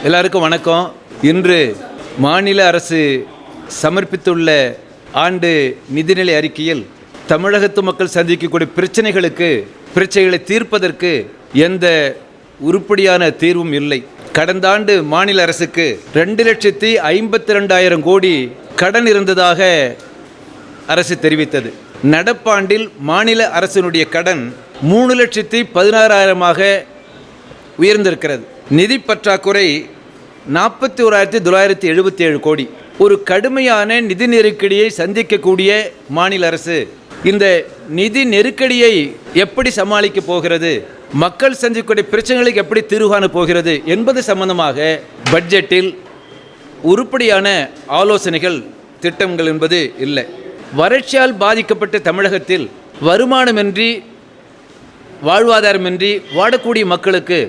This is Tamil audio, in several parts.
எல்லாருக்கும் வணக்கம். இன்று மாநில அரசு சமர்ப்பித்துள்ள ஆண்டு நிதிநிலை அறிக்கையில் தமிழகத்து மக்கள் சந்திக்கக்கூடிய பிரச்சனைகளை தீர்ப்பதற்கு எந்த உருப்படியான தீர்வும் இல்லை. கடந்த ஆண்டு மாநில அரசுக்கு 2,52,000 கோடி கடன் இருந்ததாக அரசு தெரிவித்தது. நடப்பாண்டில் மாநில அரசினுடைய கடன் 3,16,000 உயர்ந்திருக்கிறது. நிதி பற்றாக்குறை 41,977 கோடி. ஒரு கடுமையான நிதி நெருக்கடியை சந்திக்கக்கூடிய மாநில அரசு இந்த நிதி நெருக்கடியை எப்படி சமாளிக்க போகிறது, மக்கள் சந்திக்கக்கூடிய பிரச்சனைகளுக்கு எப்படி தீர்வு காண போகிறது என்பது சம்பந்தமாக பட்ஜெட்டில் உருப்படியான ஆலோசனைகள், திட்டங்கள் என்பது இல்லை. வறட்சியால் பாதிக்கப்பட்ட தமிழகத்தில் வருமானமின்றி வாழ்வாதாரமின்றி வாடக்கூடிய மக்களுக்கு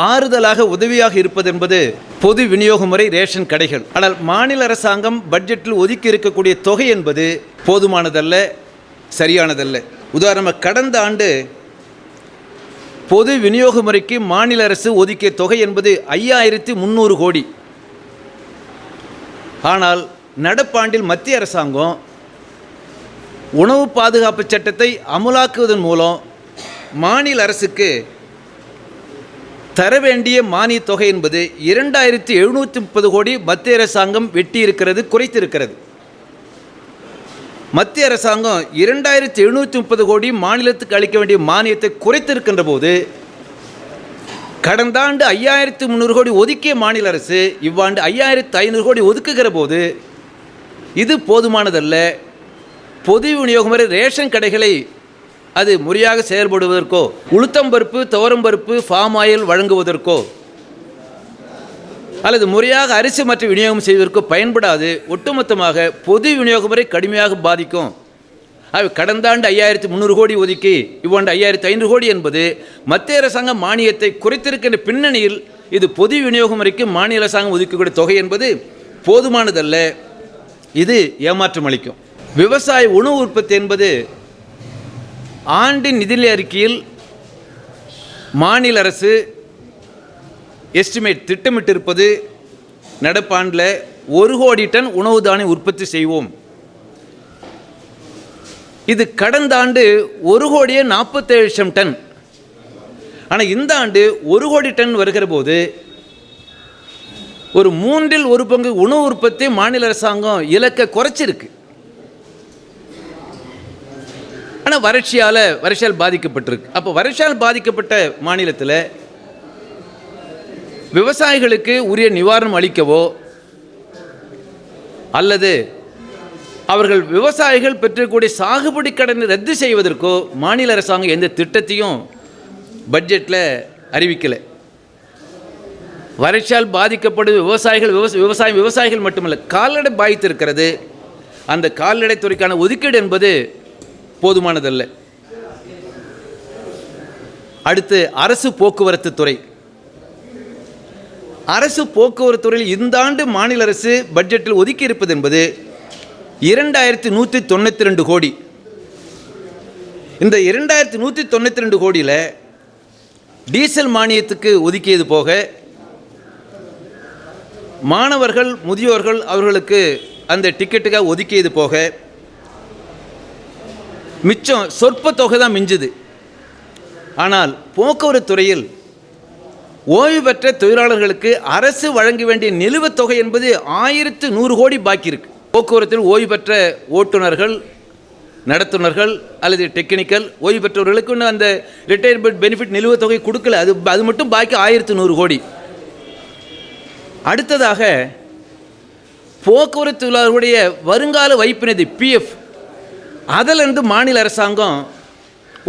ஆறுதலாக உதவியாக இருப்பது என்பது பொது விநியோக முறை ரேஷன் கடைகள். ஆனால் மாநில அரசாங்கம் பட்ஜெட்டில் ஒதுக்கி இருக்கக்கூடிய தொகை என்பது போதுமானதல்ல, சரியானதல்ல. உதாரணமாக கடந்த ஆண்டு பொது விநியோக முறைக்கு மாநில அரசு ஒதுக்கிய தொகை என்பது 5,300 கோடி. ஆனால் நடப்பாண்டில் மத்திய அரசாங்கம் உணவு பாதுகாப்பு சட்டத்தை அமலாக்குவதன் மூலம் மாநில அரசுக்கு தர வேண்டிய மானிய தொகை என்பது 2,730 கோடி மத்திய அரசாங்கம் வெட்டியிருக்கிறது, குறைத்திருக்கிறது. மத்திய அரசாங்கம் 2,730 கோடி மாநிலத்துக்கு அளிக்க வேண்டிய மானியத்தை குறைத்திருக்கின்ற போது கடந்த ஆண்டு 5,300 கோடி ஒதுக்கிய மாநில அரசு இவ்வாண்டு 5,500 கோடி ஒதுக்குகிற போது இது போதுமானதல்ல. பொது விநியோக முறை ரேஷன் கடைகளை அது முறையாக செயல்படுவதற்கோ, உளுத்தம்பருப்பு, துவரம்பருப்பு, ஃபார்ம் ஆயில் வழங்குவதற்கோ அல்லது முறையாக அரிசி மற்றும் விநியோகம் செய்வதற்கோ பயன்படாது. ஒட்டுமொத்தமாக பொது விநியோக முறை கடுமையாக பாதிக்கும். கடந்த ஆண்டு 5,300 கோடி ஒதுக்கி இவ்வாண்டு 5,500 கோடி என்பது மத்திய அரசாங்கம் மானியத்தை குறைத்திருக்கின்ற பின்னணியில் இது பொது விநியோக முறைக்கு மாநில அரசாங்கம் ஒதுக்கக்கூடிய தொகை என்பது போதுமானதல்ல. இது ஏமாற்றம் அளிக்கும். விவசாய உணவு உற்பத்தி என்பது ஆண்டின் நிதிநிலை அறிக்கையில் மாநில அரசு எஸ்டிமேட் திட்டமிட்டிருப்பது நடப்பாண்டில் 1 கோடி டன் உணவு தானியம் உற்பத்தி செய்வோம். இது கடந்த ஆண்டு 1,47,00,000 டன். ஆனால் இந்த ஆண்டு 1 கோடி டன் வருகிற போது ஒரு 1/3 பங்கு உணவு உற்பத்தி மாநில அரசாங்கம் இலக்கை குறைச்சிருக்கு. ஆனால் வறட்சியால் பாதிக்கப்பட்டிருக்கு. அப்போ வறட்சியால் பாதிக்கப்பட்ட மாநிலத்தில் விவசாயிகளுக்கு உரிய நிவாரணம் அளிக்கவோ அல்லது அவர்கள் விவசாயிகள் பெற்றக்கூடிய சாகுபடி கடனை ரத்து செய்வதற்கோ மாநில அரசாங்கம் எந்த திட்டத்தையும் பட்ஜெட்டில் அறிவிக்கலை. வறட்சியால் பாதிக்கப்படும் விவசாயிகள் மட்டுமல்ல, கால்நடை பாதித்திருக்கிறது. அந்த கால்நடை துறைக்கான ஒதுக்கீடு என்பது போதுமானதல்ல. அடுத்து அரசு போக்குவரத்து துறை. அரசு போக்குவரத்து துறையில் இந்த ஆண்டு மாநில அரசு பட்ஜெட்டில் ஒதுக்கி இருப்பது என்பது 2,192 கோடி. இந்த 2,192 கோடியில் டீசல் மானியத்துக்கு ஒதுக்கியது போக மாணவர்கள், முதியோர்கள் அவர்களுக்கு அந்த டிக்கெட்டுக்காக ஒதுக்கியது போக மிச்சம் சொற்ப தொகை தான் மிஞ்சுது. ஆனால் போக்குவரத்து துறையில் ஓய்வு பெற்ற தொழிலாளர்களுக்கு அரசு வழங்க வேண்டிய நிலுவைத் தொகை என்பது 1,100 கோடி பாக்கி இருக்கு. போக்குவரத்தில் ஓய்வு பெற்ற ஓட்டுநர்கள், நடத்துனர்கள் அல்லது டெக்னிக்கல் ஓய்வு பெற்றவர்களுக்கு இன்னும் அந்த ரிட்டையர்மெண்ட் பெனிஃபிட் நிலுவைத் தொகை கொடுக்கல. அது மட்டும் பாக்கி 1,100 கோடி. அடுத்ததாக போக்குவரத்து தொழிலாளர்களுடைய வருங்கால வைப்பு நிதி PF, அதிலிருந்து மாநில அரசாங்கம்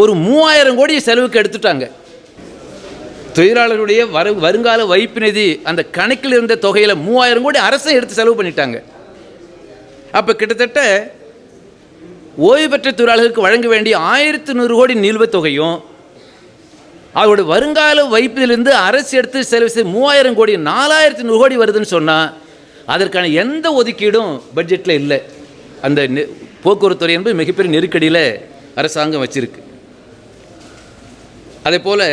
ஒரு 3,000 கோடி செலவுக்கு எடுத்துட்டாங்க. தொழிலாளர்களுடைய வருங்கால வைப்பு நிதி அந்த கணக்கில் இருந்த தொகையில் 3,000 கோடி அரசை எடுத்து செலவு பண்ணிட்டாங்க. அப்போ கிட்டத்தட்ட ஓய்வு பெற்ற தொழிலாளர்களுக்கு வழங்க வேண்டிய 1,100 கோடி நிலுவைத் தொகையும் அவருடைய வருங்கால வைப்பிலிருந்து அரசு எடுத்து செலவு செய்ய 3,000 கோடி 4,100 கோடி வருதுன்னு சொன்னால் அதற்கான எந்த ஒதுக்கீடும் பட்ஜெட்டில் இல்லை. அந்த போக்குவரத்து துறை என்பது மிகப்பெரிய நெருக்கடியில் அரசாங்கம் வச்சிருக்கு. அதே போல்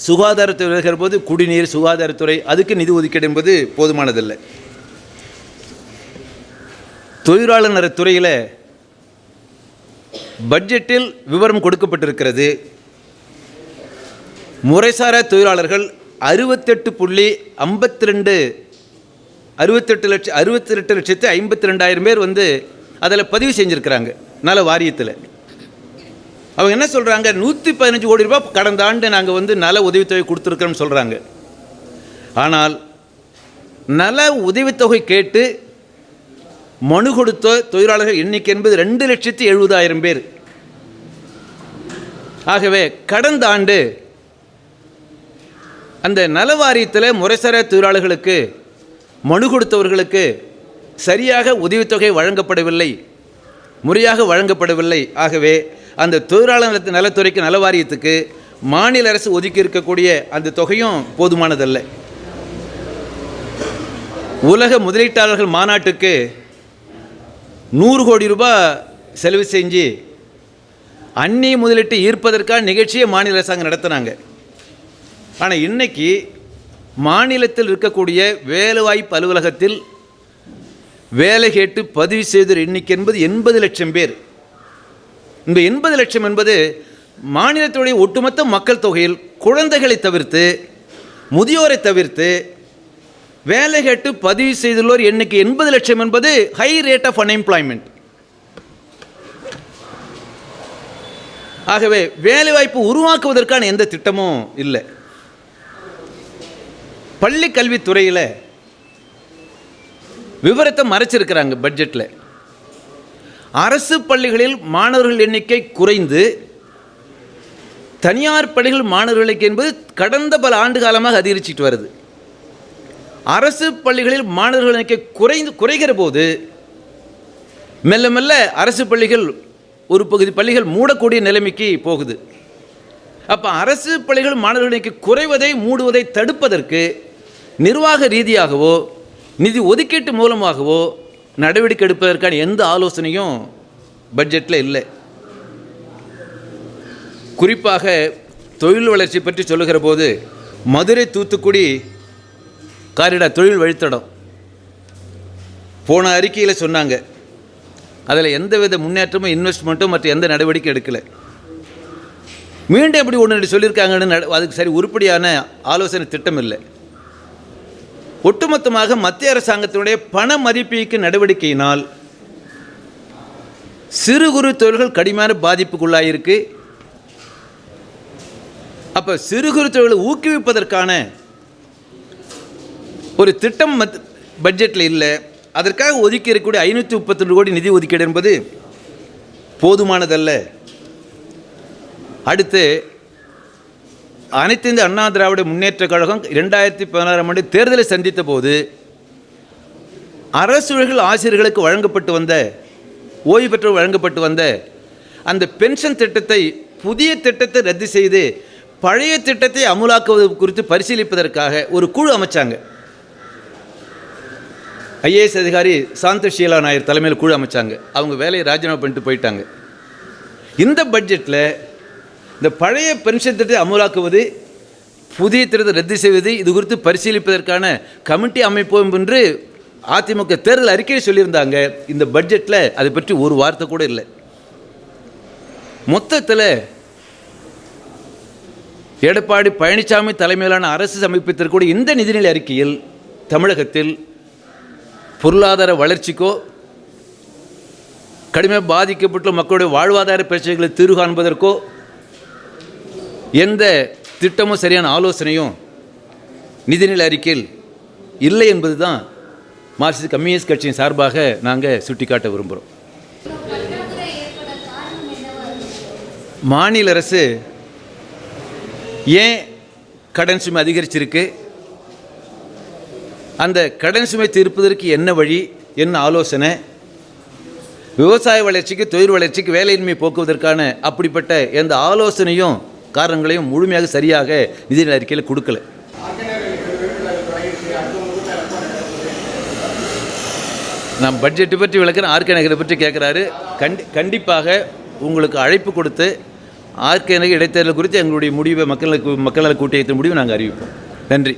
சுகாதாரத்துறை வருகிற போது குடிநீர், சுகாதாரத்துறை, அதுக்கு நிதி ஒதுக்கீடு என்பது போதுமானதில்லை. தொழிலாளர் நலத்துறையில் பட்ஜெட்டில் விவரம் கொடுக்கப்பட்டிருக்கிறது. முறைசாரா தொழிலாளர்கள் 68,52,000 பேர் வந்து அதில் பதிவு செஞ்சுருக்கிறாங்க நல வாரியத்தில். அவங்க என்ன சொல்கிறாங்க, 115 கோடி ரூபாய் கடந்த ஆண்டு நாங்கள் வந்து நல உதவித்தொகை கொடுத்துருக்கோம்னு சொல்கிறாங்க. ஆனால் நல உதவித்தொகை கேட்டு மனு கொடுத்த தொழிலாளர்கள் எண்ணிக்கை என்பது 2,70,000 பேர். ஆகவே கடந்த ஆண்டு அந்த நல வாரியத்தில் முறைசாரா தொழிலாளர்களுக்கு மனு கொடுத்தவர்களுக்கு சரியாக உதவித்தொகை வழங்கப்படவில்லை, முறையாக வழங்கப்படவில்லை. ஆகவே அந்த தொழிலாளர் நலத்துறைக்கு, நல வாரியத்துக்கு மாநில அரசு ஒதுக்கி இருக்கக்கூடிய அந்த தொகையும் போதுமானதல்ல. உலக முதலீட்டாளர்கள் மாநாட்டுக்கு 100 கோடி ரூபாய் செலவு செஞ்சு அந்நிய முதலீட்டை ஈர்ப்பதற்கான நிகழ்ச்சியை மாநில அரசாங்கம் நடத்தினாங்க. ஆனால் இன்னைக்கு மாநிலத்தில் இருக்கக்கூடிய வேலைவாய்ப்பு அலுவலகத்தில் வேலை கேட்டு பதிவு செய்தோர் எண்ணிக்கை என்பது 80 லட்சம் பேர். இந்த 80 லட்சம் என்பது மாநிலத்துடைய ஒட்டுமொத்த மக்கள் தொகையில் குழந்தைகளை தவிர்த்து, முதியோரை தவிர்த்து வேலை கேட்டு பதிவு செய்துள்ளோர் எண்ணிக்கை 80 லட்சம் என்பது ஹை ரேட் ஆஃப் அன்எம்ப்ளாய்மெண்ட். ஆகவே வேலைவாய்ப்பு உருவாக்குவதற்கான எந்த திட்டமும் இல்லை. பள்ளி கல்வித்துறையில் விவரத்தை மறைச்சிருக்கிறாங்க பட்ஜெட்டில். அரசு பள்ளிகளில் மாணவர்கள் எண்ணிக்கை குறைந்து தனியார் பள்ளிகள் மாணவர்கள் எண்ணிக்கை என்பது கடந்த பல ஆண்டு காலமாக அதிகரிச்சிட்டு வருது. அரசு பள்ளிகளில் மாணவர்கள் எண்ணிக்கை குறைகிற போது மெல்ல மெல்ல அரசு பள்ளிகள், ஒரு பகுதி பள்ளிகள் மூடக்கூடிய நிலைமைக்கு போகுது. அப்போ அரசு பள்ளிகள் மாணவர்கள் எண்ணிக்கை குறைவதை, மூடுவதை தடுப்பதற்கு நிர்வாக ரீதியாகவோ நிதி ஒதுக்கீட்டு மூலமாகவோ நடவடிக்கை எடுப்பதற்கான எந்த ஆலோசனையும் பட்ஜெட்டில் இல்லை. குறிப்பாக தொழில் வளர்ச்சி பற்றி சொல்லுகிற போது மதுரை தூத்துக்குடி காரிடார் தொழில் வழித்தடம் போன அறிக்கையில் சொன்னாங்க. அதில் எந்தவித முன்னேற்றமும், இன்வெஸ்ட்மெண்ட்டும் மற்ற எந்த நடவடிக்கை எடுக்கலை. மீண்டும் எப்படி ஒன்று சொல்லியிருக்காங்கன்னு அதுக்கு சரி உருப்படியான ஆலோசனை திட்டம் இல்லை. ஒட்டுமொத்தமாக மத்திய அரசாங்கத்தினுடைய பண மதிப்பீட்டு நடவடிக்கையினால் சிறு குறு தொழில்கள் கடுமையான பாதிப்புக்குள்ளாயிருக்கு. அப்போ சிறு குறு தொழிலை ஊக்குவிப்பதற்கான ஒரு திட்டம் பட்ஜெட்டில் இல்லை. அதற்காக ஒதுக்கி இருக்கக்கூடிய 532 கோடி நிதி ஒதுக்கீடு என்பது போதுமானதல்ல. அடுத்து அனைத்து இந்திய அண்ணா திராவிட முன்னேற்ற கழகம் 2016ஆம் ஆண்டு தேர்தலை சந்தித்த போது அரசுகள் ஆசிரியர்களுக்கு வழங்கப்பட்டு வந்த, ஓய்வு பெற்றோர் வழங்கப்பட்டு வந்த அந்த பென்ஷன் திட்டத்தை, புதிய திட்டத்தை ரத்து செய்து பழைய திட்டத்தை அமுலாக்குவது குறித்து பரிசீலிப்பதற்காக ஒரு குழு அமைச்சாங்க. ஐஏஎஸ் அதிகாரி சாந்தஷீலா நாயர் தலைமையில் குழு அமைச்சாங்க. அவங்க வேலையை ராஜினாமா பண்ணிட்டு போயிட்டாங்க. இந்த பட்ஜெட்டில் இந்த பழைய பென்ஷன் திட்டத்தை அமுலாக்குவது, புதிய திட்டத்தை ரத்து செய்வது, இது குறித்து பரிசீலிப்பதற்கான கமிட்டி அமைப்போம் என்று அதிமுக தேர்தல் அறிக்கையை சொல்லியிருந்தாங்க. இந்த பட்ஜெட்டில் அதை பற்றி ஒரு வார்த்தை கூட இல்லை. மொத்தத்தில் எடப்பாடி பழனிசாமி தலைமையிலான அரசு சமர்ப்பித்திருக்கூடிய இந்த நிதிநிலை அறிக்கையில் தமிழகத்தில் பொருளாதார வளர்ச்சிக்கோ, கடுமையாக பாதிக்கப்பட்டுள்ள மக்களுடைய வாழ்வாதார பிரச்சனைகளை தீர்வு காண்பதற்கோ எந்த திட்டமும் சரியான ஆலோசனையும் நிதிநிலை அறிக்கையில் இல்லை என்பது தான் மார்க்சிஸ்ட் கம்யூனிஸ்ட் கட்சியின் சார்பாக நாங்கள் சுட்டிக்காட்ட விரும்புகிறோம். மாநில அரசு ஏன் கடன் சுமை அதிகரிச்சிருக்கு, அந்த கடன் சுமை தீர்ப்பதற்கு என்ன வழி, என்ன ஆலோசனை, விவசாய வளர்ச்சிக்கு, தொழில் வளர்ச்சிக்கு, வேலையின்மை போக்குவதற்கான அப்படிப்பட்ட எந்த ஆலோசனையும் காரணங்களையும் முழுமையாக சரியாக நிதிநிலை அறிக்கையில் கொடுக்கல. நான் பட்ஜெட்டை பற்றி விளக்குறேன், ஆர்கே நகரை பற்றி கேட்குறாரு. கண்டிப்பாக உங்களுக்கு அழைப்பு கொடுத்து ஆர்கேனக இடைத்தேர்தல் குறித்து எங்களுடைய முடிவை மக்கள் நல கூட்டமைப்பின் முடிவை நாங்கள் அறிவிப்போம். நன்றி.